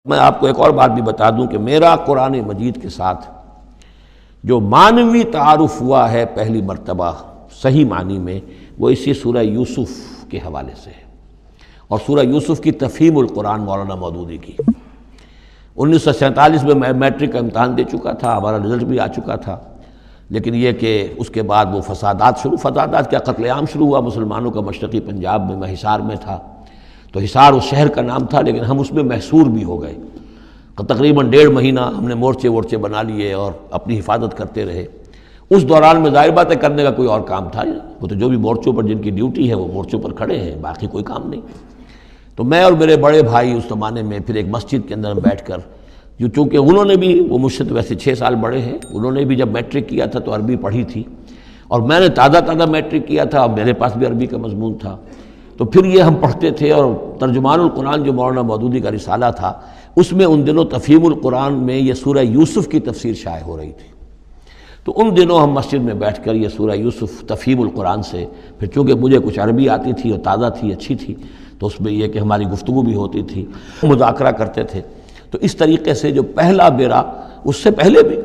میں آپ کو ایک اور بات بھی بتا دوں کہ میرا قرآن مجید کے ساتھ جو معنوی تعارف ہوا ہے پہلی مرتبہ صحیح معنی میں، وہ اسی سورہ یوسف کے حوالے سے ہے، اور سورہ یوسف کی تفہیم القرآن مولانا مودودی کی۔ 1947 میں میں میٹرک کا امتحان دے چکا تھا، ہمارا رزلٹ بھی آ چکا تھا، لیکن یہ کہ اس کے بعد وہ فسادات کیا قتل عام شروع ہوا مسلمانوں کا مشرقی پنجاب میں۔ میں حصار میں تھا، تو حصار اس شہر کا نام تھا، لیکن ہم اس میں محصور بھی ہو گئے۔ تقریباً 1.5 مہینہ ہم نے مورچے بنا لیے اور اپنی حفاظت کرتے رہے۔ اس دوران میں ظاہر بات ہے کرنے کا کوئی اور کام تھا، وہ تو جو بھی مورچوں پر جن کی ڈیوٹی ہے وہ مورچوں پر کھڑے ہیں، باقی کوئی کام نہیں۔ تو میں اور میرے بڑے بھائی اس زمانے میں پھر ایک مسجد کے اندر بیٹھ کر، چونکہ انہوں نے بھی، وہ مجھ سے تو ویسے 6 سال بڑے ہیں، انہوں نے بھی جب میٹرک کیا تھا تو عربی پڑھی تھی، اور میں نے تازہ میٹرک کیا تھا، اور میرے پاس بھی عربی کا مضمون تھا، تو پھر یہ ہم پڑھتے تھے۔ اور ترجمان القرآن جو مولانا مودودی کا رسالہ تھا، اس میں ان دنوں تفہیم القرآن میں یہ سورہ یوسف کی تفسیر شائع ہو رہی تھی، تو ان دنوں ہم مسجد میں بیٹھ کر یہ سورہ یوسف تفہیم القرآن سے، پھر چونکہ مجھے کچھ عربی آتی تھی اور تازہ تھی، اچھی تھی، تو اس میں یہ کہ ہماری گفتگو بھی ہوتی تھی، مذاکرہ کرتے تھے۔ تو اس طریقے سے جو پہلا بیرا، اس سے پہلے بھی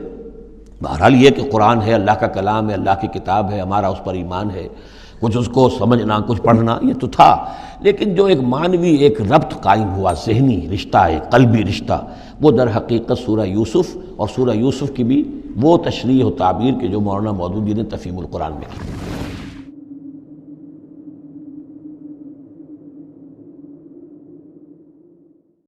بہرحال یہ کہ قرآن ہے، اللہ کا کلام ہے، اللہ کی کتاب ہے، ہمارا اس پر ایمان ہے، کچھ اس کو سمجھنا، کچھ پڑھنا، یہ تو تھا، لیکن جو ایک معنوی ایک ربط قائم ہوا، ذہنی رشتہ، ایک قلبی رشتہ، وہ در حقیقت سورہ یوسف اور سورہ یوسف کی بھی وہ تشریح و تعبیر کے جو مولانا مودودی نے تفہیم القرآن میں کی۔